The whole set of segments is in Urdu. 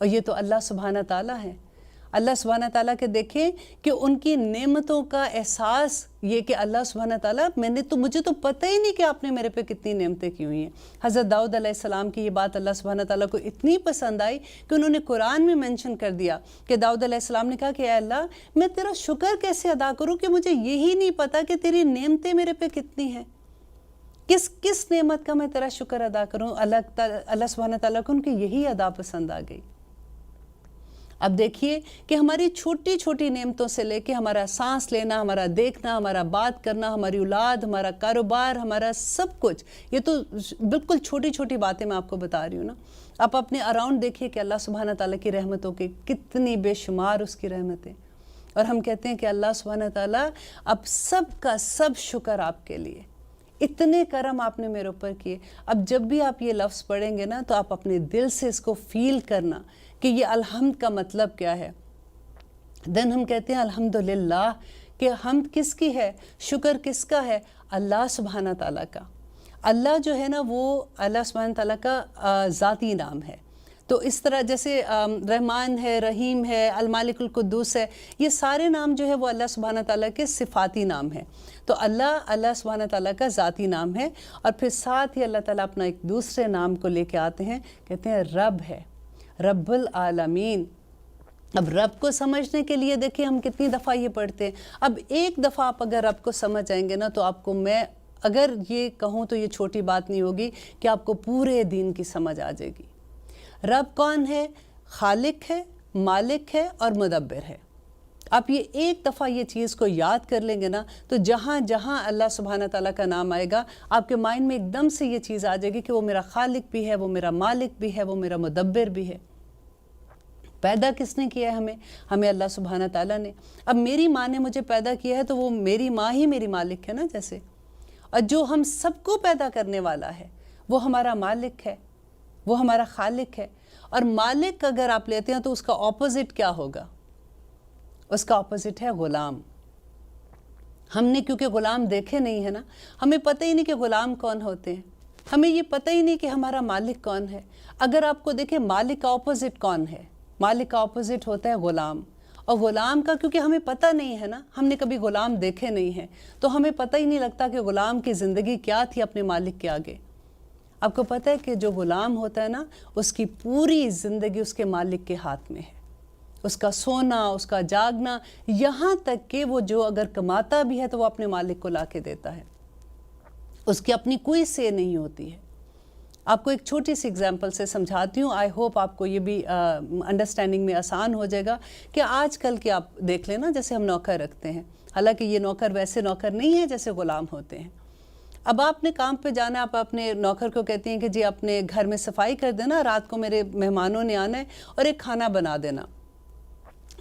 اور یہ تو اللہ سبحانہ تعالیٰ ہے. اللہ سبحانہ تعالیٰ کے دیکھیں کہ ان کی نعمتوں کا احساس یہ کہ اللہ سبحانہ تعالیٰ مجھے تو پتہ ہی نہیں کہ آپ نے میرے پہ کتنی نعمتیں کی ہوئی ہیں. حضرت داؤد علیہ السلام کی یہ بات اللہ سبحانہ تعالیٰ کو اتنی پسند آئی کہ انہوں نے قرآن میں منشن کر دیا کہ داؤد علیہ السلام نے کہا کہ اے اللہ میں تیرا شکر کیسے ادا کروں کہ مجھے یہی نہیں پتہ کہ تیری نعمتیں میرے پہ کتنی ہیں. کس نعمت کا میں تیرا شکر ادا کروں. اللہ سبحانہ تعالیٰ کو ان کی یہی ادا پسند آ گئی. اب دیکھیے کہ ہماری چھوٹی چھوٹی نعمتوں سے لے کے ہمارا سانس لینا، ہمارا دیکھنا، ہمارا بات کرنا، ہماری اولاد، ہمارا کاروبار، ہمارا سب کچھ، یہ تو بالکل چھوٹی چھوٹی باتیں میں آپ کو بتا رہی ہوں نا. آپ اپنے اراؤنڈ دیکھیے کہ اللہ سبحانہ تعالیٰ کی رحمتوں کی کتنی بے شمار اس کی رحمتیں، اور ہم کہتے ہیں کہ اللہ سبحانہ تعالیٰ اب سب کا سب شکر آپ کے لیے، اتنے کرم آپ نے میرے اوپر کیے. اب جب بھی آپ یہ لفظ پڑھیں گے نا تو آپ اپنے دل سے اس کو فیل کرنا کہ یہ الحمد کا مطلب کیا ہے. دن ہم کہتے ہیں الحمدللہ، کہ حمد کس کی ہے، شکر کس کا ہے، اللہ سبحانہ تعالیٰ کا. اللہ جو ہے نا وہ اللہ سبحانہ تعالیٰ کا ذاتی نام ہے. تو اس طرح جیسے رحمان ہے، رحیم ہے، المالک القدوس ہے، یہ سارے نام جو ہے وہ اللہ سبحانہ تعالیٰ کے صفاتی نام ہیں. تو اللہ سبحانہ تعالیٰ کا ذاتی نام ہے. اور پھر ساتھ ہی اللہ تعالیٰ اپنا ایک دوسرے نام کو لے کے آتے ہیں، کہتے ہیں رب ہے، رب العالمین. اب رب کو سمجھنے کے لیے دیکھیں ہم کتنی دفعہ یہ پڑھتے ہیں. اب ایک دفعہ آپ اگر رب کو سمجھ جائیں گے نا تو آپ کو، میں اگر یہ کہوں تو یہ چھوٹی بات نہیں ہوگی کہ آپ کو پورے دین کی سمجھ آ جائے گی. رب کون ہے؟ خالق ہے، مالک ہے اور مدبر ہے. آپ یہ ایک دفعہ یہ چیز کو یاد کر لیں گے نا تو جہاں جہاں اللہ سبحانہ تعالیٰ کا نام آئے گا آپ کے مائنڈ میں ایک دم سے یہ چیز آ جائے گی کہ وہ میرا خالق بھی ہے، وہ میرا مالک بھی ہے، وہ میرا مدبر بھی ہے. پیدا کس نے کیا ہے ہمیں اللہ سبحانہ تعالیٰ نے. اب میری ماں نے مجھے پیدا کیا ہے تو وہ میری ماں ہی میری مالک ہے نا جیسے. اور جو ہم سب کو پیدا کرنے والا ہے وہ ہمارا مالک ہے، وہ ہمارا خالق ہے. اور مالک اگر آپ لیتے ہیں تو اس کا اپوزٹ کیا ہوگا؟ اس کا اپوزٹ ہے غلام. ہم نے کیونکہ غلام دیکھے نہیں ہے نا، ہمیں پتہ ہی نہیں کہ غلام کون ہوتے ہیں، ہمیں یہ پتہ ہی نہیں کہ ہمارا مالک کون ہے. اگر آپ کو دیکھیں مالک کا اپوزٹ کون ہے؟ مالک کا اپوزٹ ہوتا ہے غلام. اور غلام کا کیونکہ ہمیں پتہ نہیں ہے نا، ہم نے کبھی غلام دیکھے نہیں ہیں تو ہمیں پتہ ہی نہیں لگتا کہ غلام کی زندگی کیا تھی اپنے مالک کے آگے. آپ کو پتہ ہے کہ جو غلام ہوتا ہے نا اس کی پوری زندگی اس کے مالک کے ہاتھ میں ہے. اس کا سونا، اس کا جاگنا، یہاں تک کہ وہ جو اگر کماتا بھی ہے تو وہ اپنے مالک کو لا کے دیتا ہے. اس کی اپنی کوئی سے نہیں ہوتی ہے. آپ کو ایک چھوٹی سی اگزامپل سے سمجھاتی ہوں، آئی ہوپ آپ کو یہ بھی انڈرسٹینڈنگ میں آسان ہو جائے گا. کہ آج کل کے آپ دیکھ لیں نا، جیسے ہم نوکر رکھتے ہیں، حالانکہ یہ نوکر ویسے نوکر نہیں ہے جیسے غلام ہوتے ہیں. اب آپ نے کام پہ جانا، آپ اپنے نوکر کو کہتے ہیں کہ جی اپنے گھر میں صفائی کر دینا، رات کو میرے مہمانوں نے آنا ہے اور ایک کھانا بنا دینا.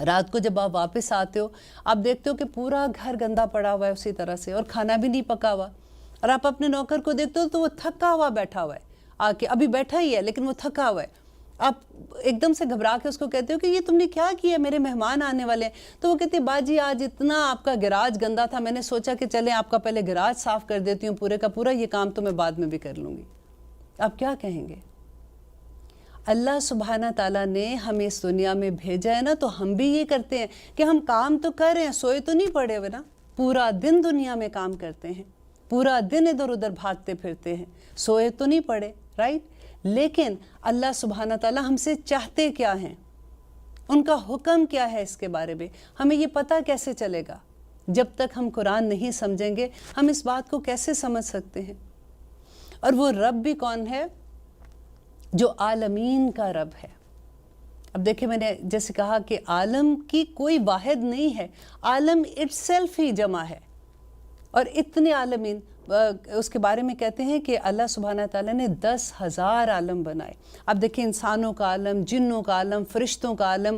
رات کو جب آپ واپس آتے ہو آپ دیکھتے ہو کہ پورا گھر گندا پڑا ہوا ہے اسی طرح سے، اور کھانا بھی نہیں پکا ہوا. اور آپ اپنے نوکر کو دیکھتے ہو تو وہ تھکا ہوا بیٹھا ہوا ہے، آ کے ابھی بیٹھا ہی ہے لیکن وہ تھکا ہوا ہے. آپ ایک دم سے گھبرا کے اس کو کہتے ہو کہ یہ تم نے کیا کیا، میرے مہمان آنے والے ہیں. تو وہ کہتے ہیں باجی آج اتنا آپ کا گراج گندا تھا، میں نے سوچا کہ چلیں آپ کا پہلے گراج صاف کر دیتی ہوں پورے کا پورا، یہ کام تو میں بعد میں بھی کر لوں گی. آپ کیا کہیں گے؟ اللہ سبحانہ تعالیٰ نے ہمیں اس دنیا میں بھیجا ہے نا تو ہم بھی یہ کرتے ہیں کہ ہم کام تو کر رہے ہیں، سوئے تو نہیں پڑے ہوئے نا، پورا دن دنیا میں کام کرتے ہیں، پورا دن ادھر ادھر بھاگتے پھرتے ہیں، سوئے تو نہیں پڑے، رائٹ. لیکن اللہ سبحانہ تعالیٰ ہم سے چاہتے کیا ہیں، ان کا حکم کیا ہے، اس کے بارے میں ہمیں یہ پتہ کیسے چلے گا؟ جب تک ہم قرآن نہیں سمجھیں گے ہم اس بات کو کیسے سمجھ سکتے ہیں؟ اور وہ رب بھی کون ہے؟ جو عالمین کا رب ہے. اب دیکھیں میں نے جیسے کہا کہ عالم کی کوئی واحد نہیں ہے، عالم اٹ سیلف ہی جمع ہے. اور اتنے عالمین اس کے بارے میں کہتے ہیں کہ اللہ سبحانہ تعالیٰ نے 10,000 عالم بنائے. اب دیکھیں انسانوں کا عالم، جنوں کا عالم، فرشتوں کا عالم،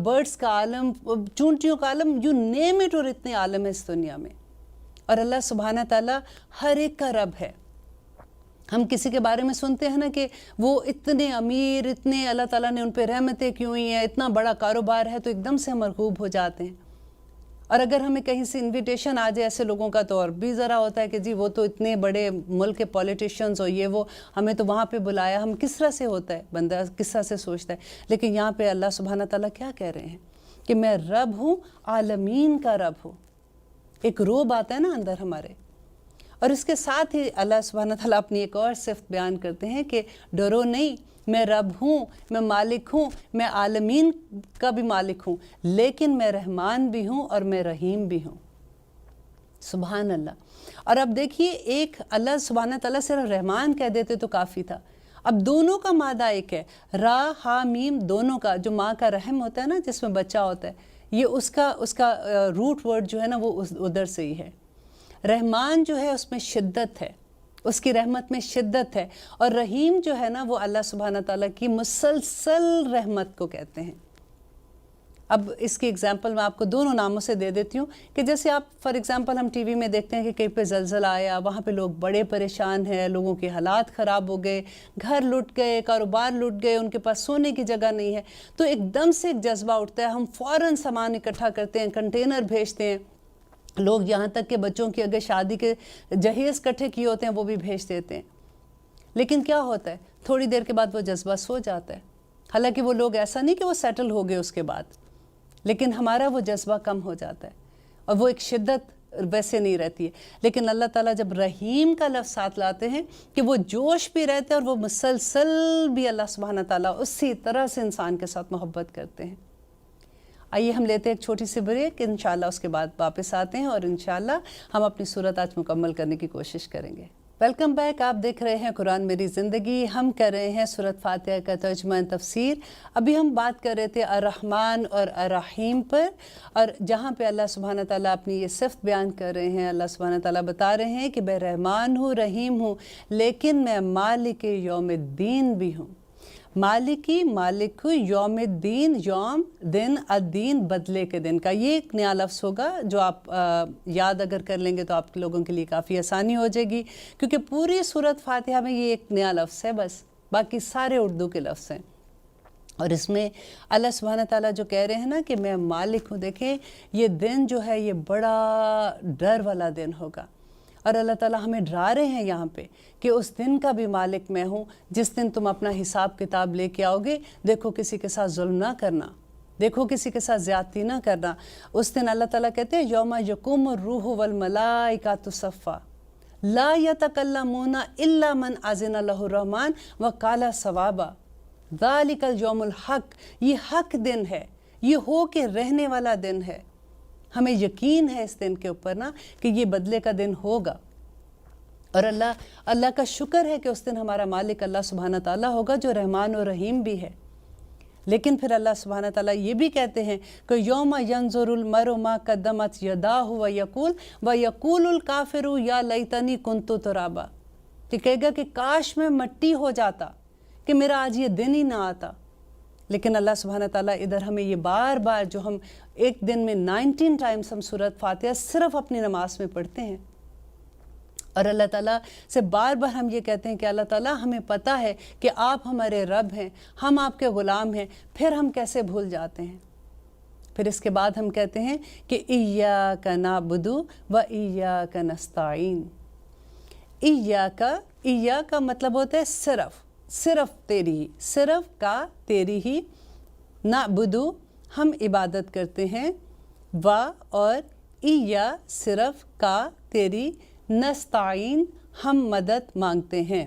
برڈز کا عالم، چونٹیوں کا عالم، یو نیم اٹ. اور اتنے عالم ہیں اس دنیا میں، اور اللہ سبحانہ تعالیٰ ہر ایک کا رب ہے. ہم کسی کے بارے میں سنتے ہیں نا کہ وہ اتنے امیر، اتنے اللہ تعالیٰ نے ان پہ رحمتیں کی ہوئی ہیں، اتنا بڑا کاروبار ہے، تو ایک دم سے ہم مرغوب ہو جاتے ہیں. اور اگر ہمیں کہیں سے انویٹیشن آ جائے ایسے لوگوں کا تو اور بھی ذرا ہوتا ہے کہ جی وہ تو اتنے بڑے ملک کے پولیٹیشینز اور یہ وہ ہمیں تو وہاں پہ بلایا، ہم کس طرح سے ہوتا ہے، بندہ کس طرح سے سوچتا ہے. لیکن یہاں پہ اللہ سبحانہ تعالیٰ کیا کہہ رہے ہیں کہ میں رب ہوں، عالمین کا رب ہوں. ایک روب آتا ہے نا اندر ہمارے. اور اس کے ساتھ ہی اللہ سبحانہ تعالیٰ اپنی ایک اور صفت بیان کرتے ہیں کہ ڈرو نہیں، میں رب ہوں، میں مالک ہوں، میں عالمین کا بھی مالک ہوں، لیکن میں رحمان بھی ہوں اور میں رحیم بھی ہوں. سبحان اللہ. اور اب دیکھیے، ایک اللہ سبحانہ تعالیٰ صرف رحمان کہہ دیتے تو کافی تھا. اب دونوں کا مادہ ایک ہے، را ہا میم، دونوں کا. جو ماں کا رحم ہوتا ہے نا جس میں بچہ ہوتا ہے، یہ اس کا روٹ ورڈ جو ہے نا وہ ادھر سے ہی ہے. رحمان جو ہے اس میں شدت ہے، اس کی رحمت میں شدت ہے. اور رحیم جو ہے نا وہ اللہ سبحانہ تعالیٰ کی مسلسل رحمت کو کہتے ہیں. اب اس کی اگزامپل میں آپ کو دونوں ناموں سے دے دیتی ہوں کہ جیسے آپ فار ایگزامپل ہم ٹی وی میں دیکھتے ہیں کہ کہیں پہ زلزلہ آیا، وہاں پہ لوگ بڑے پریشان ہیں، لوگوں کے حالات خراب ہو گئے، گھر لٹ گئے، کاروبار لٹ گئے، ان کے پاس سونے کی جگہ نہیں ہے، تو ایک دم سے ایک جذبہ اٹھتا ہے، ہم فوراً سامان اکٹھا کرتے ہیں، کنٹینر بھیجتے ہیں. لوگ یہاں تک کہ بچوں کی اگر شادی کے جہیز کٹھے کیے ہوتے ہیں وہ بھی بھیج دیتے ہیں. لیکن کیا ہوتا ہے، تھوڑی دیر کے بعد وہ جذبہ سو جاتا ہے. حالانکہ وہ لوگ ایسا نہیں کہ وہ سیٹل ہو گئے اس کے بعد، لیکن ہمارا وہ جذبہ کم ہو جاتا ہے اور وہ ایک شدت ویسے نہیں رہتی ہے. لیکن اللہ تعالیٰ جب رحیم کا لفظ ساتھ لاتے ہیں کہ وہ جوش بھی رہتے ہیں اور وہ مسلسل بھی اللہ سبحانہ تعالیٰ اسی طرح سے انسان کے ساتھ محبت کرتے ہیں. آئیے ہم لیتے ہیں ایک چھوٹی سی بریک، انشاءاللہ اس کے بعد واپس آتے ہیں اور انشاءاللہ ہم اپنی صورت آج مکمل کرنے کی کوشش کریں گے. Welcome back. آپ دیکھ رہے ہیں قرآن میری زندگی. ہم کر رہے ہیں سورۃ فاتحہ کا ترجمہ تفسیر. ابھی ہم بات کر رہے تھے الرحمن اور الرحیم پر، اور جہاں پہ اللہ سبحانہ تعالیٰ اپنی یہ صفت بیان کر رہے ہیں. اللہ سبحانہ تعالیٰ بتا رہے ہیں کہ میں رحمان ہوں، رحیم ہوں، لیکن میں مالک یوم الدین بھی ہوں. مالکی، مالک ہوں، یوم الدین، یوم دن، الدین بدلے کے دن کا. یہ ایک نیا لفظ ہوگا جو آپ یاد اگر کر لیں گے تو آپ لوگوں کے لیے کافی آسانی ہو جائے گی، کیونکہ پوری سورۃ فاتحہ میں یہ ایک نیا لفظ ہے، بس باقی سارے اردو کے لفظ ہیں. اور اس میں اللہ سبحانہ تعالیٰ جو کہہ رہے ہیں نا کہ میں مالک ہوں، دیکھیں یہ دن جو ہے یہ بڑا ڈر والا دن ہوگا. اور اللہ تعالیٰ ہمیں ڈرا رہے ہیں یہاں پہ کہ اس دن کا بھی مالک میں ہوں، جس دن تم اپنا حساب کتاب لے کے آؤ گے. دیکھو کسی کے ساتھ ظلم نہ کرنا، دیکھو کسی کے ساتھ زیادتی نہ کرنا. اس دن اللہ تعالیٰ کہتے ہیں یوم یقوم الروح والملائکۃ صفا لا یتکلمون الا من اذن لہ الرحمن وقال صوابا ذالک الیوم الحق. یہ حق دن ہے، یہ ہو کے رہنے والا دن ہے. ہمیں یقین ہے اس دن کے اوپر نا کہ یہ بدلے کا دن ہوگا. اور اللہ کا شکر ہے کہ اس دن ہمارا مالک اللہ سبحانہ تعالیٰ ہوگا جو رحمان و رحیم بھی ہے. لیکن پھر اللہ سبحانہ تعالیٰ یہ بھی کہتے ہیں کہ یوم ینظر المرء ما قدمت یداہ ویقول الکافر یا لیتنی کنت ترابا. کہ کہے گا کہ کاش میں مٹی ہو جاتا، کہ میرا آج یہ دن ہی نہ آتا. لیکن اللہ سبحانہ تعالیٰ ادھر ہمیں یہ بار بار جو ہم ایک دن میں 19 ٹائمز ہم سورۃ فاتحہ صرف اپنی نماز میں پڑھتے ہیں، اور اللہ تعالیٰ سے بار بار ہم یہ کہتے ہیں کہ اللہ تعالیٰ ہمیں پتہ ہے کہ آپ ہمارے رب ہیں، ہم آپ کے غلام ہیں، پھر ہم کیسے بھول جاتے ہیں. پھر اس کے بعد ہم کہتے ہیں کہ ایاک نعبد و ایاک نستعین. ایاک مطلب ہوتا ہے صرف تیری ہی، صرف کا تیری ہی، نعبدو ہم عبادت کرتے ہیں، و اور ایا صرف کا تیری، نستعین ہم مدد مانگتے ہیں.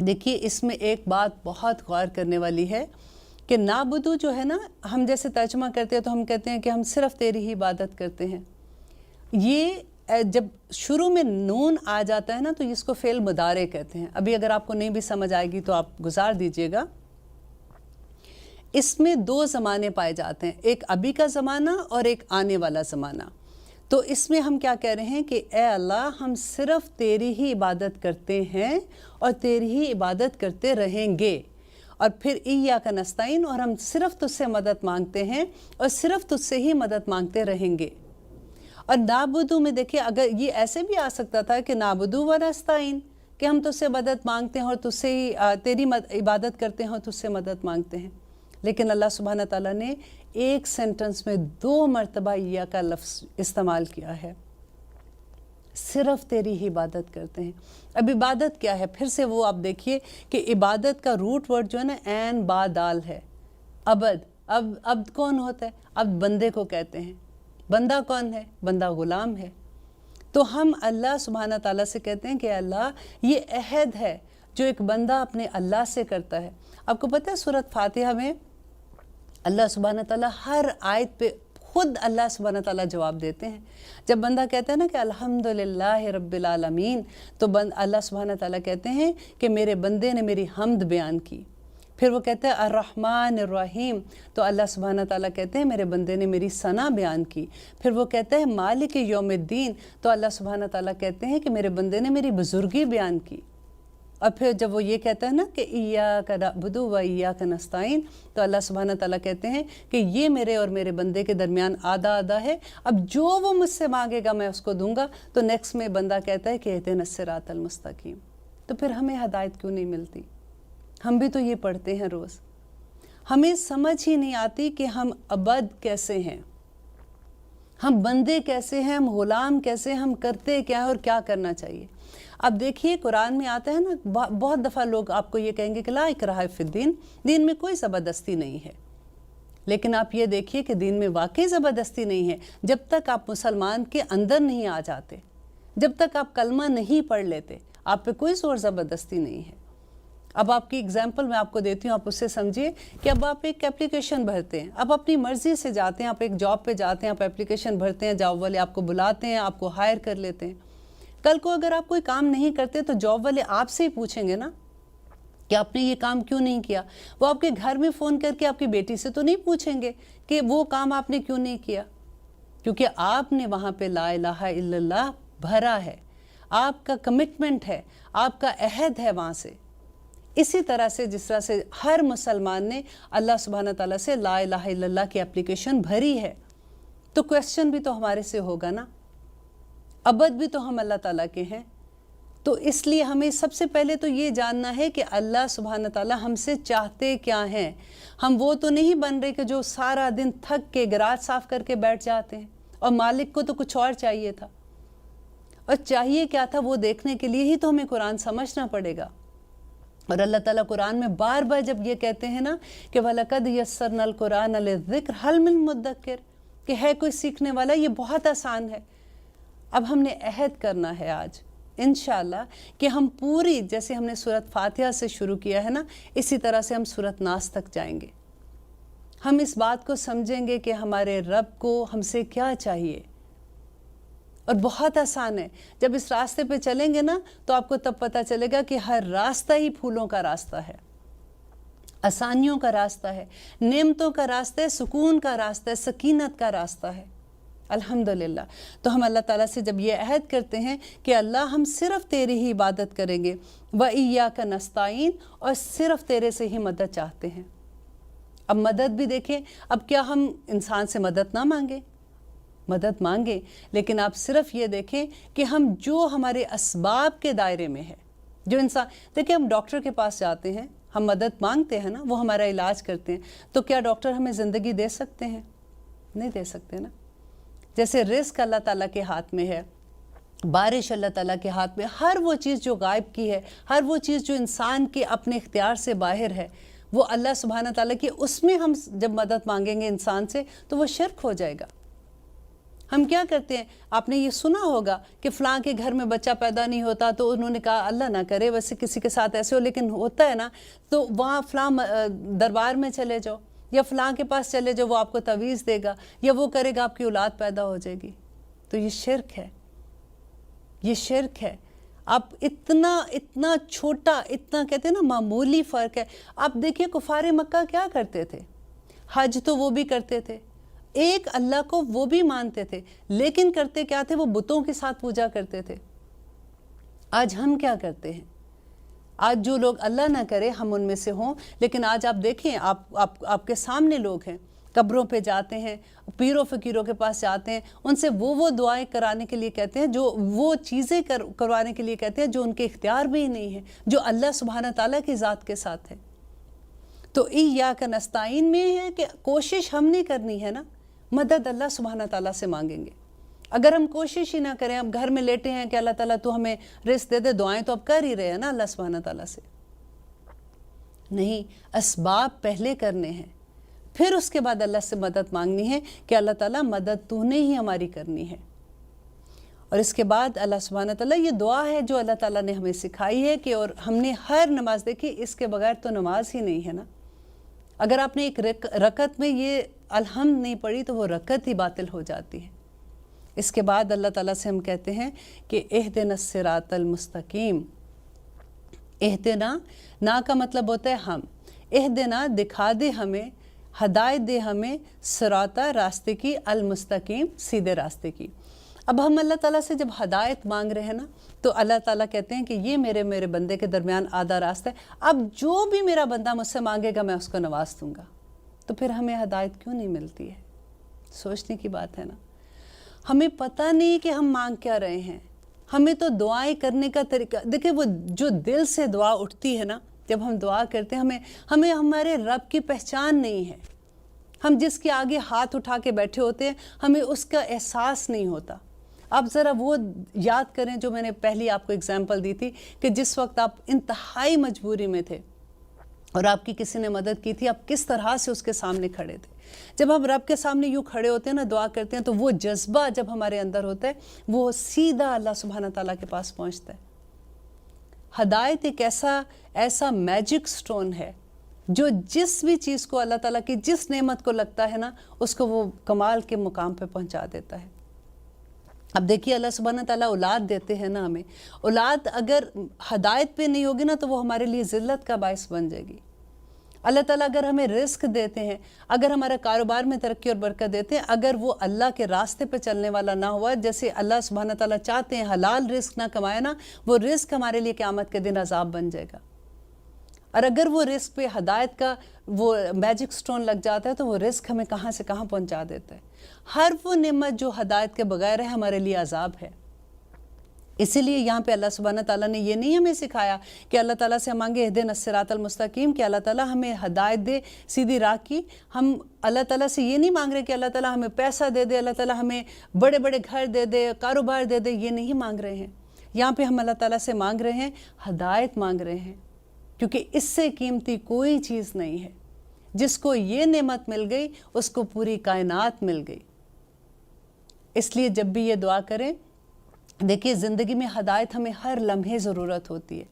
دیکھیے اس میں ایک بات بہت غور کرنے والی ہے کہ نعبدو جو ہے نا، ہم جیسے ترجمہ کرتے ہیں تو ہم کہتے ہیں کہ ہم صرف تیری ہی عبادت کرتے ہیں. یہ جب شروع میں نون آ جاتا ہے نا تو اس کو فعل مضارع کہتے ہیں. ابھی اگر آپ کو نہیں بھی سمجھ آئے گی تو آپ گزار دیجئے گا. اس میں دو زمانے پائے جاتے ہیں، ایک ابھی کا زمانہ اور ایک آنے والا زمانہ. تو اس میں ہم کیا کہہ رہے ہیں کہ اے اللہ ہم صرف تیری ہی عبادت کرتے ہیں اور تیری ہی عبادت کرتے رہیں گے. اور پھر ایاک نستعین، اور ہم صرف تجھ سے مدد مانگتے ہیں اور صرف تجھ سے ہی مدد مانگتے رہیں گے. اور نعبدو میں دیکھیں اگر یہ ایسے بھی آ سکتا تھا کہ نعبدو و نستعین، کہ ہم تجھ سے مدد مانگتے ہیں اور تجھ سے ہی تیری عبادت کرتے ہیں اور تجھ سے مدد مانگتے ہیں. لیکن اللہ سبحانہ تعالیٰ نے ایک سینٹنس میں 2 مرتبہ یا کا لفظ استعمال کیا ہے، صرف تیری ہی عبادت کرتے ہیں۔ اب عبادت کیا ہے؟ پھر سے وہ آپ دیکھیے کہ عبادت کا روٹ ورڈ جو ہے نا عین با دال ہے، عبد۔ اب عبد کون ہوتا ہے؟ عبد بندے کو کہتے ہیں۔ بندہ کون ہے؟ بندہ غلام ہے۔ تو ہم اللہ سبحانہ تعالیٰ سے کہتے ہیں کہ اللہ یہ عہد ہے جو ایک بندہ اپنے اللہ سے کرتا ہے۔ آپ کو پتہ ہے سورۃ فاتحہ میں اللہ سبحانہ تعالیٰ ہر آیت پہ خود اللہ سبحانہ تعالیٰ جواب دیتے ہیں۔ جب بندہ کہتا ہے نا کہ الحمدللہ رب العالمین، تو اللہ سبحانہ تعالیٰ کہتے ہیں کہ میرے بندے نے میری حمد بیان کی۔ پھر وہ کہتے ہیں الرحمن الرحیم، تو اللہ سبحانہ تعالیٰ کہتے ہیں میرے بندے نے میری ثنا بیان کی۔ پھر وہ کہتے ہیں مالک یوم الدین، تو اللہ سبحانہ تعالیٰ کہتے ہیں کہ میرے بندے نے میری بزرگی بیان کی۔ اور پھر جب وہ یہ کہتا ہے نا کہ ایاک نعبد و ایاک نستعین، تو اللہ سبحانہ تعالیٰ کہتے ہیں کہ یہ میرے اور میرے بندے کے درمیان آدھا آدھا ہے، اب جو وہ مجھ سے مانگے گا میں اس کو دوں گا۔ تو نیکسٹ میں بندہ کہتا ہے کہ اہدنا الصراط المستقیم۔ تو پھر ہمیں ہدایت کیوں نہیں ملتی؟ ہم بھی تو یہ پڑھتے ہیں روز، ہمیں سمجھ ہی نہیں آتی کہ ہم عبد کیسے ہیں، ہم بندے کیسے ہیں، ہم غلام کیسے، ہم کرتے کیا ہیں اور کیا کرنا چاہیے۔ اب دیکھیے قرآن میں آتا ہے نا، بہت دفعہ لوگ آپ کو یہ کہیں گے کہ لا اکراہ فی الدین، دین میں کوئی زبردستی نہیں ہے۔ لیکن آپ یہ دیکھیے کہ دین میں واقعی زبردستی نہیں ہے۔ جب تک آپ مسلمان کے اندر نہیں آ جاتے، جب تک آپ کلمہ نہیں پڑھ لیتے، آپ پہ کوئی زور زبردستی نہیں ہے۔ اب آپ کی اگزامپل میں آپ کو دیتی ہوں، آپ اس سے سمجھیے کہ اب آپ ایک اپلیکیشن بھرتے ہیں، اب اپنی مرضی سے جاتے ہیں، آپ ایک جاب پہ جاتے ہیں، آپ اپلیکیشن بھرتے ہیں، جاب والے آپ کو بلاتے ہیں، آپ کو ہائر کر لیتے ہیں۔ کل کو اگر آپ کوئی کام نہیں کرتے تو جاب والے آپ سے ہی پوچھیں گے نا کہ آپ نے یہ کام کیوں نہیں کیا۔ وہ آپ کے گھر میں فون کر کے آپ کی بیٹی سے تو نہیں پوچھیں گے کہ وہ کام آپ نے کیوں نہیں کیا، کیونکہ آپ نے وہاں پہ لا الہ الا اللہ بھرا ہے، آپ کا کمٹمنٹ ہے، آپ کا عہد ہے وہاں سے۔ اسی طرح سے جس طرح سے ہر مسلمان نے اللہ سبحانہ تعالیٰ سے لا الہ الا اللہ کی اپلیکیشن بھری ہے، تو کویسچن بھی تو ہمارے سے ہوگا نا، عبد بھی تو ہم اللہ تعالیٰ کے ہیں۔ تو اس لیے ہمیں سب سے پہلے تو یہ جاننا ہے کہ اللہ سبحانہ تعالیٰ ہم سے چاہتے کیا ہیں۔ ہم وہ تو نہیں بن رہے کہ جو سارا دن تھک کے گراج صاف کر کے بیٹھ جاتے ہیں، اور مالک کو تو کچھ اور چاہیے تھا، اور چاہیے کیا تھا وہ دیکھنے کے لیے ہی تو ہمیں قرآن سمجھنا پڑے گا۔ اور اللہ تعالیٰ قرآن میں بار بار جب یہ کہتے ہیں نا کہ وَلَقَدْ يَسَّرْنَا الْقُرْآنَ لِلذِّكْرِ هَلْ مِن مُدَّكِّرٍ، کہ ہے کوئی سیکھنے والا، یہ بہت آسان ہے۔ اب ہم نے عہد کرنا ہے آج انشاءاللہ کہ ہم پوری، جیسے ہم نے سورۃ فاتحہ سے شروع کیا ہے نا، اسی طرح سے ہم سورۃ ناس تک جائیں گے۔ ہم اس بات کو سمجھیں گے کہ ہمارے رب کو ہم سے کیا چاہیے، اور بہت آسان ہے۔ جب اس راستے پہ چلیں گے نا تو آپ کو تب پتہ چلے گا کہ ہر راستہ ہی پھولوں کا راستہ ہے، آسانیوں کا راستہ ہے، نعمتوں کا راستہ ہے، سکون کا راستہ ہے، سکینت کا راستہ ہے۔ الحمدللہ۔ تو ہم اللہ تعالیٰ سے جب یہ عہد کرتے ہیں کہ اللہ ہم صرف تیری ہی عبادت کریں گے، وَإِيَّاكَ نَسْتَعِينُ، اور صرف تیرے سے ہی مدد چاہتے ہیں۔ اب مدد بھی دیکھیں، اب کیا ہم انسان سے مدد نہ مانگیں؟ مدد مانگیں، لیکن آپ صرف یہ دیکھیں کہ ہم جو ہمارے اسباب کے دائرے میں ہے، جو انسان، دیکھیں ہم ڈاکٹر کے پاس جاتے ہیں، ہم مدد مانگتے ہیں نا، وہ ہمارا علاج کرتے ہیں، تو کیا ڈاکٹر ہمیں زندگی دے سکتے ہیں؟ نہیں دے سکتے نا۔ جیسے رزق اللہ تعالیٰ کے ہاتھ میں ہے، بارش اللہ تعالیٰ کے ہاتھ میں، ہر وہ چیز جو غائب کی ہے، ہر وہ چیز جو انسان کے اپنے اختیار سے باہر ہے، وہ اللہ سبحانہ تعالیٰ کی، اس میں ہم جب مدد مانگیں گے انسان سے تو وہ شرک ہو جائے گا۔ ہم کیا کرتے ہیں، آپ نے یہ سنا ہوگا کہ فلاں کے گھر میں بچہ پیدا نہیں ہوتا تو انہوں نے کہا اللہ نہ کرے، ویسے کسی کے ساتھ ایسے ہو، لیکن ہوتا ہے نا، تو وہاں فلاں دربار میں چلے جاؤ یا فلاں کے پاس چلے جاؤ، وہ آپ کو تعویذ دے گا یا وہ کرے گا، آپ کی اولاد پیدا ہو جائے گی۔ تو یہ شرک ہے، یہ شرک ہے۔ آپ اتنا چھوٹا، اتنا کہتے ہیں نا معمولی فرق ہے۔ آپ دیکھیے کفار مکہ کیا کرتے تھے، حج تو وہ بھی کرتے تھے، ایک اللہ کو وہ بھی مانتے تھے، لیکن کرتے کیا تھے، وہ بتوں کے ساتھ پوجا کرتے تھے۔ آج ہم کیا کرتے ہیں؟ آج جو لوگ اللہ نہ کرے ہم ان میں سے ہوں، لیکن آج آپ دیکھیں، آپ کے سامنے لوگ ہیں، قبروں پہ جاتے ہیں، پیروں فقیروں کے پاس جاتے ہیں، ان سے وہ دعائیں کرانے کے لیے کہتے ہیں، جو وہ چیزیں کروانے کے لیے کہتے ہیں جو ان کے اختیار میں ہی نہیں ہے، جو اللہ سبحانہ تعالیٰ کی ذات کے ساتھ ہے۔ تو ایاک نستعین میں ہے کہ کوشش ہم نے کرنی ہے نا، مدد اللہ سبحانہ تعالیٰ سے مانگیں گے۔ اگر ہم کوشش ہی نہ کریں، اب گھر میں لیٹے ہیں کہ اللہ تعالیٰ تو ہمیں رزق دے دے، دعائیں تو اب کر ہی رہے ہیں نا اللہ سبحانہ تعالیٰ سے، نہیں، اسباب پہلے کرنے ہیں، پھر اس کے بعد اللہ سے مدد مانگنی ہے کہ اللہ تعالیٰ مدد تو نے ہی ہماری کرنی ہے۔ اور اس کے بعد اللہ سبحانہ تعالیٰ، یہ دعا ہے جو اللہ تعالیٰ نے ہمیں سکھائی ہے کہ اور ہم نے ہر نماز دیکھی، اس کے بغیر تو نماز ہی نہیں ہے نا۔ اگر آپ نے ایک رکعت میں یہ الحمد نہیں پڑھی تو وہ رکعت ہی باطل ہو جاتی ہے۔ اس کے بعد اللہ تعالیٰ سے ہم کہتے ہیں کہ اہدنا الصراط المستقیم۔ اہدنا، نا کا مطلب ہوتا ہے ہم، اہدنا دکھا دے ہمیں، ہدایت دے ہمیں، صراطہ راستے کی، المستقیم سیدھے راستے کی۔ اب ہم اللہ تعالیٰ سے جب ہدایت مانگ رہے ہیں نا تو اللہ تعالیٰ کہتے ہیں کہ یہ میرے بندے کے درمیان آدھا راستہ ہے، اب جو بھی میرا بندہ مجھ سے مانگے گا میں اس کو نواز دوں گا۔ تو پھر ہمیں ہدایت کیوں نہیں ملتی ہے؟ سوچنے کی بات ہے نا۔ ہمیں پتہ نہیں کہ ہم مانگ کیا رہے ہیں، ہمیں تو دعائیں کرنے کا طریقہ دیکھیں، وہ جو دل سے دعا اٹھتی ہے نا، جب ہم دعا کرتے ہیں ہمیں ہمارے رب کی پہچان نہیں ہے، ہم جس کے آگے ہاتھ اٹھا کے بیٹھے ہوتے ہیں ہمیں اس کا احساس نہیں ہوتا۔ آپ ذرا وہ یاد کریں جو میں نے پہلی آپ کو اگزامپل دی تھی کہ جس وقت آپ انتہائی مجبوری میں تھے اور آپ کی کسی نے مدد کی تھی، آپ کس طرح سے اس کے سامنے کھڑے تھے۔ جب ہم رب کے سامنے یوں کھڑے ہوتے ہیں نا، دعا کرتے ہیں، تو وہ جذبہ جب ہمارے اندر ہوتا ہے وہ سیدھا اللہ سبحانہ تعالیٰ کے پاس پہنچتا ہے۔ ہدایت ایک ایسا میجک سٹون ہے جو جس بھی چیز کو اللہ تعالیٰ کی جس نعمت کو لگتا ہے نا، اس کو وہ کمال کے مقام پہ پہنچا دیتا ہے۔ اب دیکھیے اللہ سبحانہ تعالیٰ اولاد دیتے ہیں نا ہمیں، اولاد اگر ہدایت پہ نہیں ہوگی نا تو وہ ہمارے لیے ذلت کا باعث بن جائے گی۔ اللہ تعالیٰ اگر ہمیں رزق دیتے ہیں، اگر ہمارے کاروبار میں ترقی اور برکت دیتے ہیں، اگر وہ اللہ کے راستے پہ چلنے والا نہ ہوا، جیسے اللہ سبحانہ تعالیٰ چاہتے ہیں حلال رزق نہ کمائے نا، وہ رزق ہمارے لیے قیامت کے دن عذاب بن جائے گا۔ اور اگر وہ رزق پہ ہدایت کا وہ میجک سٹون لگ جاتا ہے تو وہ رزق ہمیں کہاں سے کہاں پہنچا دیتا ہے۔ ہر وہ نعمت جو ہدایت کے بغیر ہے ہمارے لیے عذاب ہے۔ اسی لیے یہاں پہ اللہ سبحانہ تعالیٰ نے یہ نہیں ہمیں سکھایا کہ اللہ تعالیٰ سے مانگے اہدنا الصراط المستقیم کہ اللہ تعالیٰ ہمیں ہدایت دے سیدھی راہ کی۔ ہم اللہ تعالیٰ سے یہ نہیں مانگ رہے کہ اللہ تعالیٰ ہمیں پیسہ دے دے، اللہ تعالیٰ ہمیں بڑے بڑے گھر دے دے، کاروبار دے دے، یہ نہیں مانگ رہے ہیں۔ یہاں پہ ہم اللہ تعالیٰ سے مانگ رہے ہیں، ہدایت مانگ رہے ہیں، کیونکہ اس سے قیمتی کوئی چیز نہیں ہے۔ جس کو یہ نعمت مل گئی اس کو پوری کائنات مل گئی۔ اس لیے جب بھی یہ دعا کریں، دیکھیے زندگی میں ہدایت ہمیں ہر لمحے ضرورت ہوتی ہے۔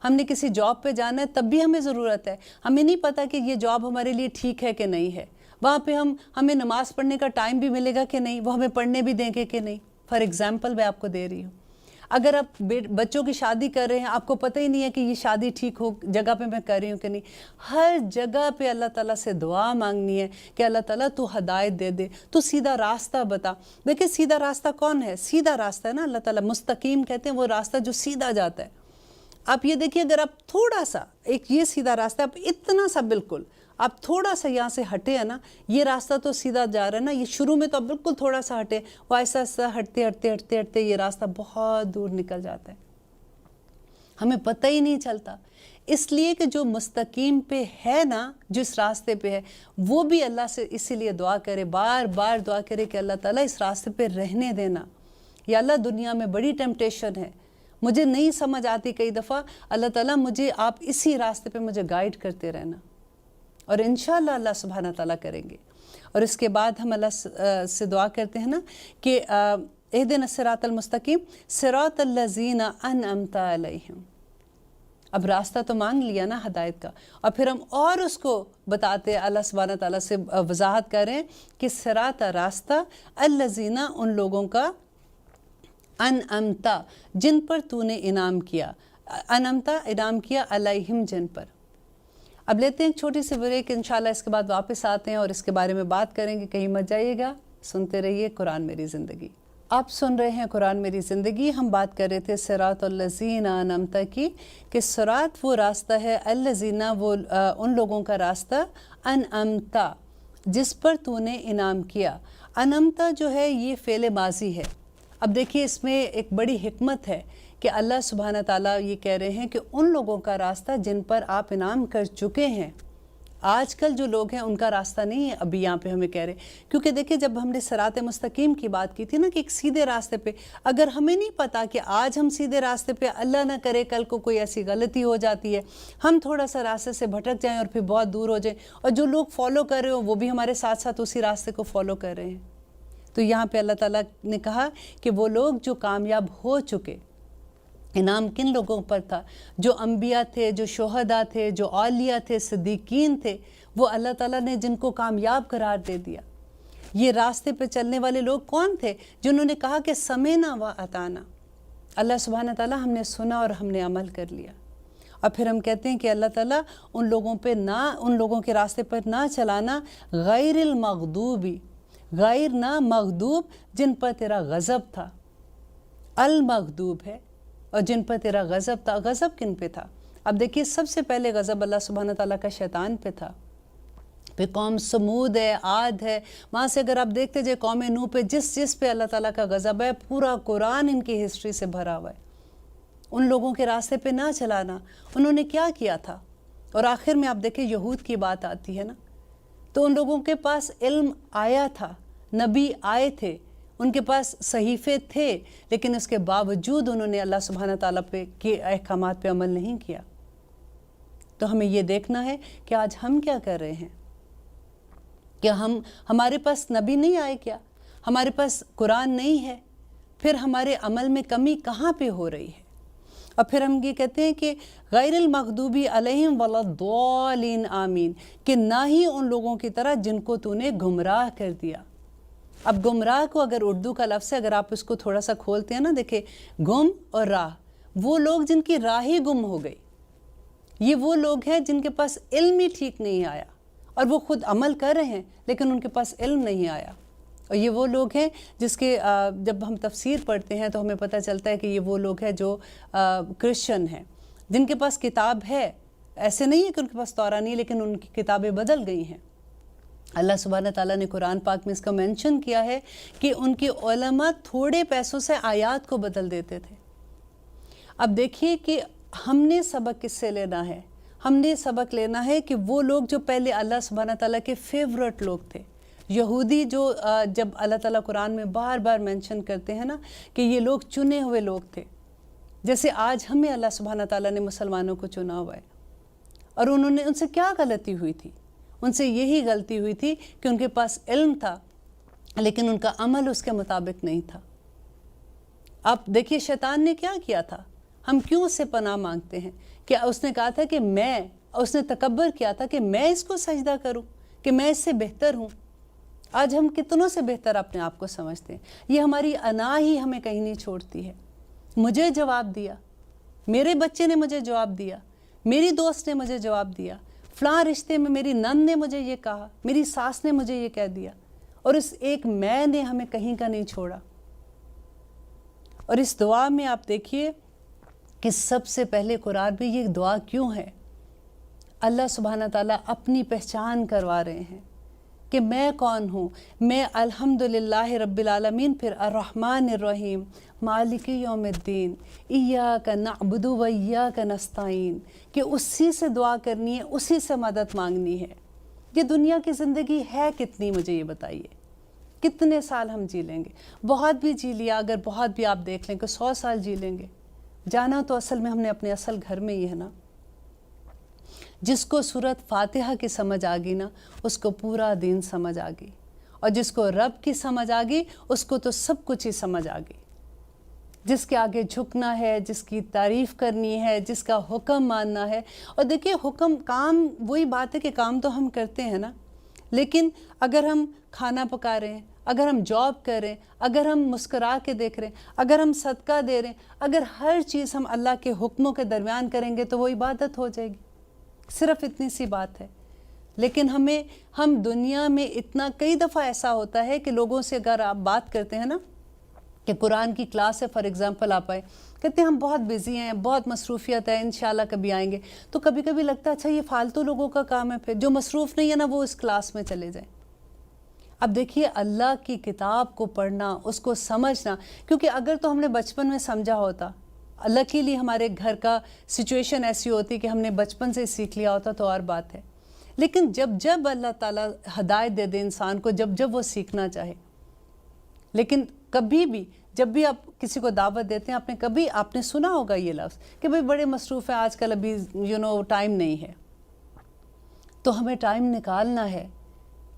ہم نے کسی جاب پہ جانا ہے تب بھی ہمیں ضرورت ہے، ہمیں نہیں پتہ کہ یہ جاب ہمارے لیے ٹھیک ہے کہ نہیں ہے، وہاں پہ ہمیں نماز پڑھنے کا ٹائم بھی ملے گا کہ نہیں، وہ ہمیں پڑھنے بھی دیں گے کہ نہیں۔ فار ایگزامپل میں آپ کو دے رہی ہوں، اگر آپ بچوں کی شادی کر رہے ہیں، آپ کو پتہ ہی نہیں ہے کہ یہ شادی ٹھیک ہو جگہ پہ میں کر رہی ہوں کہ نہیں، ہر جگہ پہ اللہ تعالیٰ سے دعا مانگنی ہے کہ اللہ تعالیٰ تو ہدایت دے دے، تو سیدھا راستہ بتا۔ دیکھیں سیدھا راستہ کون ہے؟ سیدھا راستہ ہے نا اللہ تعالیٰ، مستقیم کہتے ہیں وہ راستہ جو سیدھا جاتا ہے۔ آپ یہ دیکھیے اگر آپ تھوڑا سا، ایک یہ سیدھا راستہ ہے، آپ اتنا سا بالکل آپ تھوڑا سا یہاں سے ہٹے ہیں نا، یہ راستہ تو سیدھا جا رہا ہے نا، یہ شروع میں تو آپ بالکل تھوڑا سا ہٹے، وہ ایسا ایسا ہٹتے ہٹتے ہٹتے ہٹتے یہ راستہ بہت دور نکل جاتا ہے، ہمیں پتہ ہی نہیں چلتا۔ اس لیے کہ جو مستقیم پہ ہے نا، جس راستے پہ ہے، وہ بھی اللہ سے اسی لیے دعا کرے، بار بار دعا کرے کہ اللہ تعالیٰ اس راستے پہ رہنے دینا۔ یا اللہ دنیا میں بڑی ٹیمپٹیشن ہے، مجھے نہیں سمجھ آتی کئی دفعہ، اللہ تعالیٰ مجھے آپ اسی راستے پہ مجھے گائیڈ کرتے رہنا، اور انشاءاللہ اللہ سبحانہ تعالیٰ کریں گے۔ اور اس کے بعد ہم اللہ سے دعا کرتے ہیں نا کہ اہدنا الصراط المستقیم صراط الذین انعمت علیہم۔ اب راستہ تو مانگ لیا نا ہدایت کا، اور پھر ہم اور اس کو بتاتے اللہ سبحانہ تعالیٰ سے وضاحت کریں کہ صراط راستہ الذین ان لوگوں کا انعمت جن پر تو نے انعام کیا، انعمت انعام کیا علیہم جن پر۔ اب لیتے ہیں ایک چھوٹی سی بریک، انشاءاللہ اس کے بعد واپس آتے ہیں اور اس کے بارے میں بات کریں گے، کہیں مت جائیے گا، سنتے رہیے قرآن میری زندگی۔ آپ سن رہے ہیں قرآن میری زندگی، ہم بات کر رہے تھے صراط الذین انعمت کی، کہ صراط وہ راستہ ہے، الذین وہ ان لوگوں کا راستہ، انعمت جس پر تو نے انعام کیا۔ انعمت جو ہے یہ فعل ماضی ہے۔ اب دیکھیے اس میں ایک بڑی حکمت ہے کہ اللہ سبحانہ تعالیٰ یہ کہہ رہے ہیں کہ ان لوگوں کا راستہ جن پر آپ انعام کر چکے ہیں، آج کل جو لوگ ہیں ان کا راستہ نہیں ہے ابھی یہاں پہ ہمیں کہہ رہے، کیونکہ دیکھیں جب ہم نے صراط مستقیم کی بات کی تھی نا کہ ایک سیدھے راستے پہ، اگر ہمیں نہیں پتا کہ آج ہم سیدھے راستے پہ، اللہ نہ کرے کل کو کوئی ایسی غلطی ہو جاتی ہے، ہم تھوڑا سا راستے سے بھٹک جائیں اور پھر بہت دور ہو جائیں، اور جو لوگ فالو کر رہے ہو وہ بھی ہمارے ساتھ ساتھ اسی راستے کو فالو کر رہے ہیں، تو یہاں پہ اللہ تعالیٰ نے کہا کہ وہ لوگ جو کامیاب ہو چکے، انعام کن لوگوں پر تھا؟ جو انبیاء تھے، جو شہداء تھے، جو اولیاء تھے، صدیقین تھے، وہ اللہ تعالیٰ نے جن کو کامیاب قرار دے دیا۔ یہ راستے پہ چلنے والے لوگ کون تھے؟ جنہوں نے کہا کہ سمعنا و اطعنا، اللہ سبحانہ تعالیٰ ہم نے سنا اور ہم نے عمل کر لیا۔ اور پھر ہم کہتے ہیں کہ اللہ تعالیٰ ان لوگوں کے راستے پر نہ چلانا، غیر المغضوبی، غیر نہ مغضوب، جن پر تیرا غضب تھا، المغضوب ہے، اور جن پر تیرا غضب تھا۔ غضب کن پہ تھا؟ اب دیکھیے سب سے پہلے غضب اللہ سبحانہ تعالیٰ کا شیطان پہ تھا، پھر قوم سمود ہے، عاد ہے، وہاں سے اگر آپ دیکھتے جائے قوم نوح پہ، جس پہ اللہ تعالیٰ کا غضب ہے، پورا قرآن ان کی ہسٹری سے بھرا ہوا ہے۔ ان لوگوں کے راستے پہ نہ چلانا، انہوں نے کیا کیا تھا؟ اور آخر میں آپ دیکھیں یہود کی بات آتی ہے نا، تو ان لوگوں کے پاس علم آیا تھا، نبی آئے تھے، ان کے پاس صحیفے تھے، لیکن اس کے باوجود انہوں نے اللہ سبحانہ تعالیٰ پہ کے احکامات پہ عمل نہیں کیا۔ تو ہمیں یہ دیکھنا ہے کہ آج ہم کیا کر رہے ہیں، کہ ہمارے پاس نبی نہیں آئے کیا، ہمارے پاس قرآن نہیں ہے، پھر ہمارے عمل میں کمی کہاں پہ ہو رہی ہے؟ اور پھر ہم یہ کہتے ہیں کہ غیر المغضوبی علیہم ولا الضالین آمین، کہ نہ ہی ان لوگوں کی طرح جن کو تو نے گمراہ کر دیا۔ اب گمراہ کو اگر اردو کا لفظ ہے، اگر آپ اس کو تھوڑا سا کھولتے ہیں نا، دیکھیں گم اور راہ، وہ لوگ جن کی راہ ہی گم ہو گئی، یہ وہ لوگ ہیں جن کے پاس علم ہی ٹھیک نہیں آیا، اور وہ خود عمل کر رہے ہیں لیکن ان کے پاس علم نہیں آیا۔ اور یہ وہ لوگ ہیں جس کے جب ہم تفسیر پڑھتے ہیں تو ہمیں پتہ چلتا ہے کہ یہ وہ لوگ ہیں جو کرسچن ہیں، جن کے پاس کتاب ہے، ایسے نہیں ہے کہ ان کے پاس تورات نہیں، لیکن ان کی کتابیں بدل گئی ہیں۔ اللہ سبحانہ تعالیٰ نے قرآن پاک میں اس کا مینشن کیا ہے کہ ان کے علماء تھوڑے پیسوں سے آیات کو بدل دیتے تھے۔ اب دیکھیے کہ ہم نے سبق کس سے لینا ہے؟ ہم نے سبق لینا ہے کہ وہ لوگ جو پہلے اللہ سبحانہ تعالیٰ کے فیورٹ لوگ تھے، یہودی، جو جب اللہ تعالیٰ قرآن میں بار بار مینشن کرتے ہیں نا کہ یہ لوگ چنے ہوئے لوگ تھے، جیسے آج ہمیں اللہ سبحانہ تعالیٰ نے مسلمانوں کو چنا ہوا ہے، اور انہوں نے ان سے کیا غلطی ہوئی تھی؟ ان سے یہی غلطی ہوئی تھی کہ ان کے پاس علم تھا لیکن ان کا عمل اس کے مطابق نہیں تھا۔ آپ دیکھیے شیطان نے کیا کیا تھا، ہم کیوں اس سے پناہ مانگتے ہیں؟ کہ اس نے کہا تھا کہ اس نے تکبر کیا تھا کہ میں اس کو سجدہ کروں، کہ میں اس سے بہتر ہوں۔ آج ہم کتنوں سے بہتر اپنے آپ کو سمجھتے ہیں، یہ ہماری انا ہی ہمیں کہیں نہیں چھوڑتی ہے۔ مجھے جواب دیا، میرے بچے نے مجھے جواب دیا، میری دوست نے مجھے جواب دیا، فلاں رشتے میں میری نند نے مجھے یہ کہا، میری ساس نے مجھے یہ کہہ دیا، اور اس ایک میں نے ہمیں کہیں کا نہیں چھوڑا۔ اور اس دعا میں آپ دیکھیے کہ سب سے پہلے قرآن میں یہ دعا کیوں ہے؟ اللہ سبحانہ تعالیٰ اپنی پہچان کروا رہے ہیں کہ میں کون ہوں، میں الحمدللہ رب العالمین، پھر الرحمن الرحیم، مالک یوم الدین، ایاک نعبد و ایاک نستعین، کہ اسی سے دعا کرنی ہے، اسی سے مدد مانگنی ہے۔ یہ دنیا کی زندگی ہے کتنی، مجھے یہ بتائیے، کتنے سال ہم جی لیں گے؟ بہت بھی جی لیا، اگر بہت بھی آپ دیکھ لیں کہ 100 سال جی لیں گے، جانا تو اصل میں ہم نے اپنے اصل گھر میں ہی ہے نا۔ جس کو سورت فاتحہ کی سمجھ آ گئی نا، اس کو پورا دین سمجھ آ گئی، اور جس کو رب کی سمجھ آ گئی اس کو تو سب کچھ ہی سمجھ آ گئی۔ جس کے آگے جھکنا ہے، جس کی تعریف کرنی ہے، جس کا حکم ماننا ہے۔ اور دیکھیے حکم، کام وہی بات ہے کہ کام تو ہم کرتے ہیں نا، لیکن اگر ہم کھانا پکا رہے ہیں، اگر ہم جاب کر رہے ہیں، اگر ہم مسکرا کے دیکھ رہے ہیں، اگر ہم صدقہ دے رہے ہیں، اگر ہر چیز ہم اللہ کے حکموں کے درمیان کریں گے تو وہ عبادت ہو جائے گی۔ صرف اتنی سی بات ہے۔ لیکن ہم دنیا میں اتنا، کئی دفعہ ایسا ہوتا ہے کہ لوگوں سے اگر آپ بات کرتے ہیں نا کہ قرآن کی کلاس ہے، فار ایگزامپل آپ آئے، کہتے ہیں ہم بہت بیزی ہیں، بہت مصروفیت ہے، انشاءاللہ کبھی آئیں گے، تو کبھی کبھی لگتا ہے اچھا یہ فالتو لوگوں کا کام ہے، پھر جو مصروف نہیں ہے نا وہ اس کلاس میں چلے جائیں۔ اب دیکھیے اللہ کی کتاب کو پڑھنا، اس کو سمجھنا، کیونکہ اگر تو ہم نے بچپن میں سمجھا ہوتا، لکیلی ہمارے گھر کا سچویشن ایسی ہوتی کہ ہم نے بچپن سے سیکھ لیا ہوتا تو اور بات ہے، لیکن جب جب اللہ تعالیٰ ہدایت دے دے انسان کو، جب جب وہ سیکھنا چاہے. لیکن کبھی بھی جب بھی آپ کسی کو دعوت دیتے ہیں، آپ نے سنا ہوگا یہ لفظ کہ بھئی بڑے مصروف ہیں آج کل، ابھی ٹائم نہیں ہے. تو ہمیں ٹائم نکالنا ہے،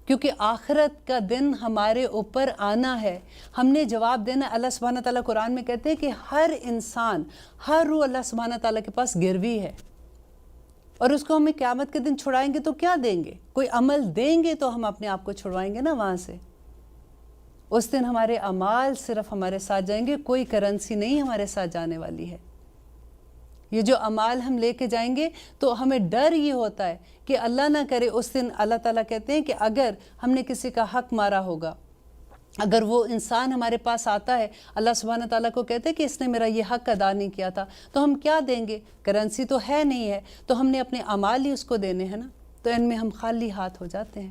کیونکہ آخرت کا دن ہمارے اوپر آنا ہے. ہم نے جواب دینا. اللہ سبحانہ تعالیٰ قرآن میں کہتے ہیں کہ ہر انسان، ہر روح اللہ سبحانہ تعالیٰ کے پاس گروی ہے، اور اس کو ہمیں قیامت کے دن چھڑائیں گے تو کیا دیں گے؟ کوئی عمل دیں گے تو ہم اپنے آپ کو چھڑوائیں گے نا وہاں سے. اس دن ہمارے اعمال صرف ہمارے ساتھ جائیں گے، کوئی کرنسی نہیں ہمارے ساتھ جانے والی ہے. یہ جو اعمال ہم لے کے جائیں گے تو ہمیں ڈر یہ ہوتا ہے کہ اللہ نہ کرے اس دن اللہ تعالیٰ کہتے ہیں کہ اگر ہم نے کسی کا حق مارا ہوگا، اگر وہ انسان ہمارے پاس آتا ہے، اللہ سبحانہ تعالیٰ کو کہتے ہیں کہ اس نے میرا یہ حق ادا نہیں کیا تھا، تو ہم کیا دیں گے؟ کرنسی تو ہے نہیں ہے، تو ہم نے اپنے اعمال ہی اس کو دینے ہیں نا. تو ان میں ہم خالی ہاتھ ہو جاتے ہیں.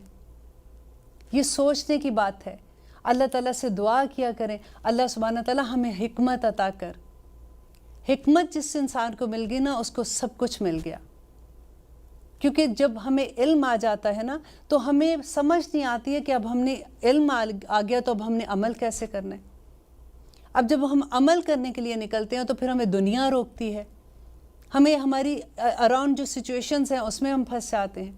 یہ سوچنے کی بات ہے. اللہ تعالیٰ سے دعا کیا کریں، اللہ سبحانہ تعالیٰ ہمیں حکمت عطا کر. حکمت جس انسان کو مل گئی نا، اس کو سب کچھ مل گیا. کیونکہ جب ہمیں علم آ جاتا ہے نا تو ہمیں سمجھ نہیں آتی ہے کہ اب ہم نے علم آ گیا تو اب ہم نے عمل کیسے کرنا ہے. اب جب ہم عمل کرنے کے لیے نکلتے ہیں تو پھر ہمیں دنیا روکتی ہے، ہمیں ہماری اراؤنڈ جو سچویشنز ہیں اس میں ہم پھنس جاتے ہیں.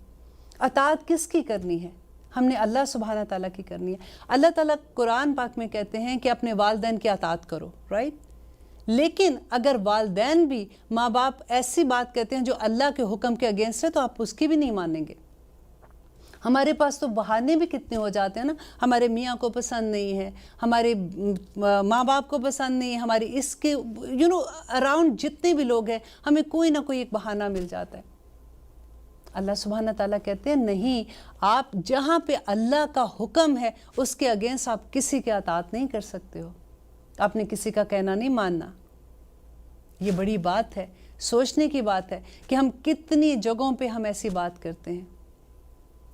اطاعت کس کی کرنی ہے؟ ہم نے اللہ سبحانہ تعالیٰ کی کرنی ہے. اللہ تعالیٰ قرآن پاک میں کہتے ہیں کہ اپنے والدین کی اطاعت کرو، رائٹ. لیکن اگر والدین بھی، ماں باپ ایسی بات کہتے ہیں جو اللہ کے حکم کے اگینسٹ ہے تو آپ اس کی بھی نہیں مانیں گے. ہمارے پاس تو بہانے بھی کتنے ہو جاتے ہیں نا. ہمارے میاں کو پسند نہیں ہے، ہمارے ماں باپ کو پسند نہیں ہے، ہماری اس کے اراؤنڈ جتنے بھی لوگ ہیں، ہمیں کوئی نہ کوئی ایک بہانہ مل جاتا ہے. اللہ سبحانہ تعالیٰ کہتے ہیں نہیں، آپ جہاں پہ اللہ کا حکم ہے اس کے اگینسٹ آپ کسی کے اطاعت نہیں کر سکتے ہو. آپ نے کسی کا کہنا نہیں ماننا. یہ بڑی بات ہے، سوچنے کی بات ہے کہ ہم کتنی جگہوں پہ ہم ایسی بات کرتے ہیں.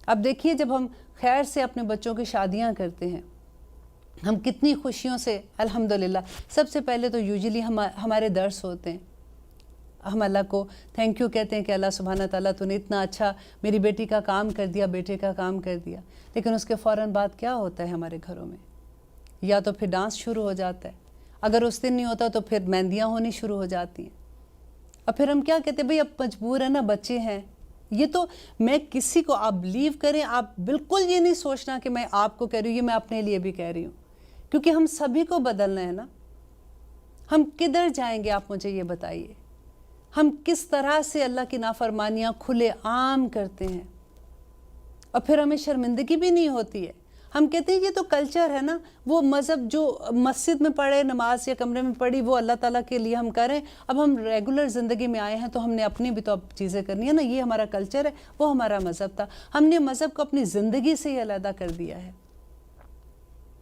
اب دیکھیے جب ہم خیر سے اپنے بچوں کی شادیاں کرتے ہیں، ہم کتنی خوشیوں سے الحمدللہ، سب سے پہلے تو یوزلی ہمارے درس ہوتے ہیں. ہم اللہ کو تھینک یو کہتے ہیں کہ اللہ سبحانہ تعالیٰ تو نے اتنا اچھا میری بیٹی کا کام کر دیا، بیٹے کا کام کر دیا. لیکن اس کے فوراً بعد کیا ہوتا ہے ہمارے گھروں میں؟ یا تو پھر ڈانس شروع ہو جاتا ہے، اگر اس دن نہیں ہوتا تو پھر مہندیاں ہونی شروع ہو جاتی ہیں. اور پھر ہم کیا کہتے ہیں؟ بھئی اب مجبور ہے نا، بچے ہیں. یہ تو میں کسی کو، آپ بلیو کریں، آپ بالکل یہ نہیں سوچنا کہ میں آپ کو کہہ رہی ہوں، یہ میں اپنے لیے بھی کہہ رہی ہوں، کیونکہ ہم سبھی کو بدلنا ہے نا. ہم کدھر جائیں گے آپ مجھے یہ بتائیے؟ ہم کس طرح سے اللہ کی نافرمانیاں کھلے عام کرتے ہیں، اور پھر ہمیں شرمندگی بھی نہیں ہوتی ہے. ہم کہتے ہیں یہ تو کلچر ہے نا، وہ مذہب جو مسجد میں پڑھے، نماز یا کمرے میں پڑھی، وہ اللہ تعالیٰ کے لیے ہم کریں. اب ہم ریگولر زندگی میں آئے ہیں تو ہم نے اپنی بھی تو اب چیزیں کرنی ہے نا. یہ ہمارا کلچر ہے، وہ ہمارا مذہب تھا. ہم نے مذہب کو اپنی زندگی سے ہی علیحدہ کر دیا ہے.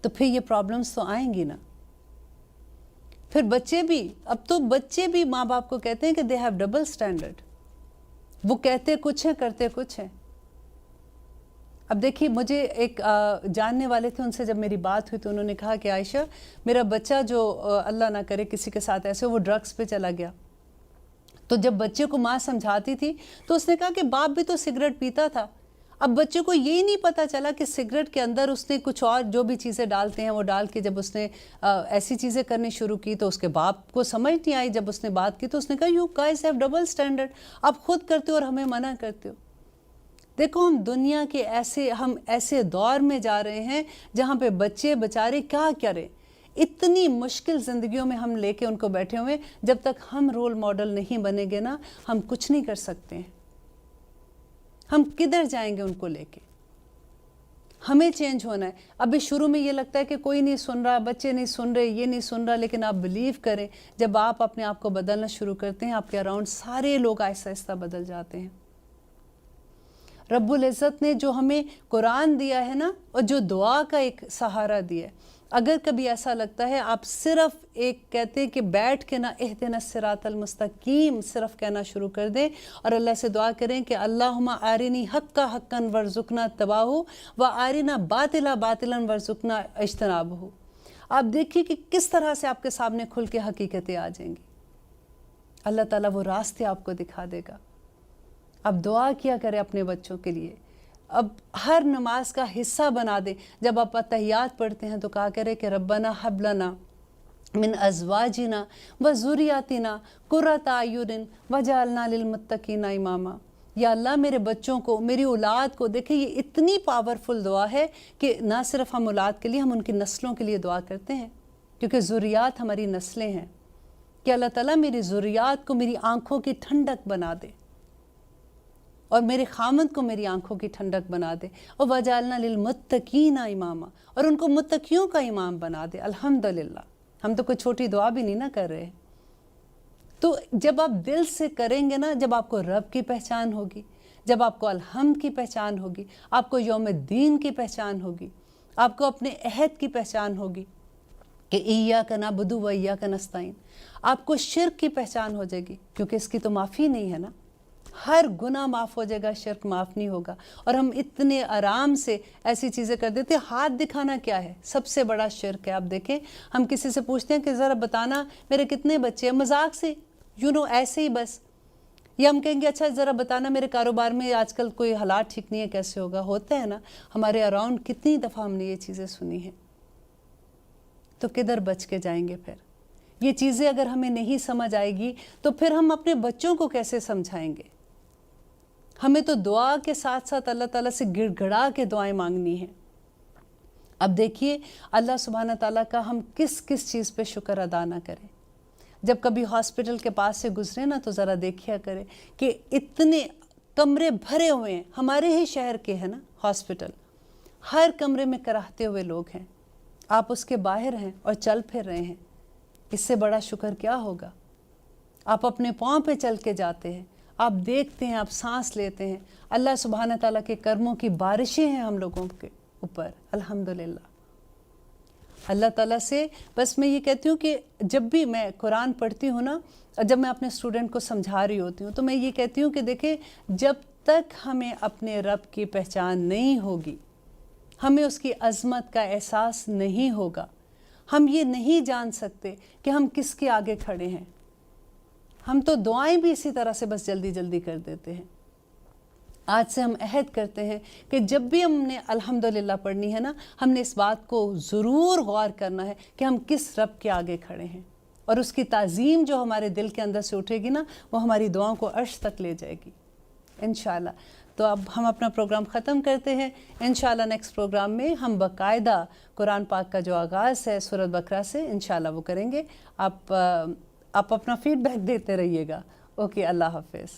تو پھر یہ پرابلمس تو آئیں گی نا. پھر بچے بھی، اب تو بچے بھی ماں باپ کو کہتے ہیں کہ دے ہیو ڈبل سٹینڈرڈ. وہ کہتے کچھ ہیں، کرتے کچھ ہیں. اب دیکھیے مجھے ایک جاننے والے تھے، ان سے جب میری بات ہوئی تو انہوں نے کہا کہ عائشہ، میرا بچہ جو اللہ نہ کرے کسی کے ساتھ ایسے، وہ ڈرگس پہ چلا گیا. تو جب بچے کو ماں سمجھاتی تھی تو اس نے کہا کہ باپ بھی تو سگریٹ پیتا تھا. اب بچے کو یہی نہیں پتا چلا کہ سگریٹ کے اندر اس نے کچھ اور جو بھی چیزیں ڈالتے ہیں وہ ڈال کے جب اس نے ایسی چیزیں کرنی شروع کی تو اس کے باپ کو سمجھ نہیں آئی. جب اس نے بات کی تو اس نے کہا you guys have double standard, آپ خود کرتے ہو اور ہمیں منع کرتے ہو. دیکھو ہم دنیا کے ایسے دور میں جا رہے ہیں جہاں پہ بچے بچارے کیا کریں. اتنی مشکل زندگیوں میں ہم لے کے ان کو بیٹھے ہوئے. جب تک ہم رول ماڈل نہیں بنیں گے نا، ہم کچھ نہیں کر سکتے ہیں. ہم کدھر جائیں گے ان کو لے کے؟ ہمیں چینج ہونا ہے. ابھی شروع میں یہ لگتا ہے کہ کوئی نہیں سن رہا، بچے نہیں سن رہے، یہ نہیں سن رہا. لیکن آپ بلیو کریں، جب آپ اپنے آپ کو بدلنا شروع کرتے ہیں، آپ کے اراؤنڈ سارے لوگ آہستہ آہستہ بدل جاتے ہیں. رب العزت نے جو ہمیں قرآن دیا ہے نا، اور جو دعا کا ایک سہارا دیا ہے، اگر کبھی ایسا لگتا ہے آپ صرف ایک کہتے کہ بیٹھ کے نہ اہدنا الصراط المستقیم صرف کہنا شروع کر دیں اور اللہ سے دعا کریں کہ اللہم آرنی حقا حقا ورزقنا اتباعہ و آرنا باطلا باطلا ورزقنا اجتنابہ. آپ دیکھیے کہ کس طرح سے آپ کے سامنے کھل کے حقیقتیں آ جائیں گی. اللہ تعالیٰ وہ راستے آپ کو دکھا دے گا. اب دعا کیا کریں اپنے بچوں کے لیے، اب ہر نماز کا حصہ بنا دیں. جب آپ اتحیات پڑھتے ہیں تو کہا کرے کہ ربنا حب لنا من ازواجنا و ذریاتنا قرۃ اعین وجعلنا للمتقین اماما. یا اللہ میرے بچوں کو، میری اولاد کو، دیکھیں یہ اتنی پاورفل دعا ہے کہ نہ صرف ہم اولاد کے لیے، ہم ان کی نسلوں کے لیے دعا کرتے ہیں، کیونکہ ذریات ہماری نسلیں ہیں. کہ اللہ تعالیٰ میری ذریات کو میری آنکھوں کی ٹھنڈک بنا دے، اور میرے خامند کو میری آنکھوں کی ٹھنڈک بنا دے. اور وجعلنا للمتقین اماما، اور ان کو متقیوں کا امام بنا دے. الحمدللہ ہم تو کوئی چھوٹی دعا بھی نہیں نہ کر رہے. تو جب آپ دل سے کریں گے نا، جب آپ کو رب کی پہچان ہوگی، جب آپ کو الحمد کی پہچان ہوگی، آپ کو یوم الدین کی پہچان ہوگی، آپ کو اپنے عہد کی پہچان ہوگی کہ ایاک نعبد و ایاک نستعین، آپ کو شرک کی پہچان ہو جائے گی، کیونکہ اس کی تو معافی نہیں ہے نا. ہر گناہ معاف ہو جائے گا، شرک معاف نہیں ہوگا. اور ہم اتنے آرام سے ایسی چیزیں کر دیتے ہیں. ہاتھ دکھانا کیا ہے؟ سب سے بڑا شرک ہے. آپ دیکھیں ہم کسی سے پوچھتے ہیں کہ ذرا بتانا میرے کتنے بچے ہیں، مذاق سے ایسے ہی بس. یا ہم کہیں گے اچھا ذرا بتانا میرے کاروبار میں آج کل کوئی حالات ٹھیک نہیں ہے، کیسے ہوگا. ہوتا ہے نا ہمارے اراؤنڈ. کتنی دفعہ ہم نے یہ چیزیں سنی ہیں. تو کدھر بچ کے جائیں گے پھر؟ یہ چیزیں اگر ہمیں نہیں سمجھ آئے گی تو پھر ہم اپنے بچوں کو کیسے سمجھائیں گے؟ ہمیں تو دعا کے ساتھ ساتھ اللہ تعالیٰ سے گڑ گڑا کے دعائیں مانگنی ہیں. اب دیکھیے اللہ سبحانہ تعالیٰ کا ہم کس کس چیز پہ شکر ادا نہ کریں. جب کبھی ہاسپٹل کے پاس سے گزرے نا تو ذرا دیکھیا کرے کہ اتنے کمرے بھرے ہوئے ہیں. ہمارے ہی شہر کے ہیں نا ہاسپٹل، ہر کمرے میں کراہتے ہوئے لوگ ہیں. آپ اس کے باہر ہیں اور چل پھر رہے ہیں. اس سے بڑا شکر کیا ہوگا؟ آپ اپنے پاؤں پہ چل کے جاتے ہیں، آپ دیکھتے ہیں، آپ سانس لیتے ہیں. اللہ سبحانہ تعالیٰ کے کرموں کی بارشیں ہیں ہم لوگوں کے اوپر. الحمدللہ. اللہ تعالیٰ سے بس میں یہ کہتی ہوں کہ جب بھی میں قرآن پڑھتی ہوں نا، جب میں اپنے اسٹوڈنٹ کو سمجھا رہی ہوتی ہوں تو میں یہ کہتی ہوں کہ دیکھیں جب تک ہمیں اپنے رب کی پہچان نہیں ہوگی، ہمیں اس کی عظمت کا احساس نہیں ہوگا، ہم یہ نہیں جان سکتے کہ ہم کس کے آگے کھڑے ہیں. ہم تو دعائیں بھی اسی طرح سے بس جلدی جلدی کر دیتے ہیں. آج سے ہم عہد کرتے ہیں کہ جب بھی ہم نے الحمدللہ پڑھنی ہے نا، ہم نے اس بات کو ضرور غور کرنا ہے کہ ہم کس رب کے آگے کھڑے ہیں. اور اس کی تعظیم جو ہمارے دل کے اندر سے اٹھے گی نا، وہ ہماری دعاؤں کو عرش تک لے جائے گی انشاءاللہ. تو اب ہم اپنا پروگرام ختم کرتے ہیں. انشاءاللہ نیکسٹ پروگرام میں ہم باقاعدہ قرآن پاک کا جو آغاز ہے سورۃ بقرہ سے انشاءاللہ وہ کریں گے. آپ اپنا فیڈ بیک دیتے رہیے گا. اوکے، اللہ حافظ.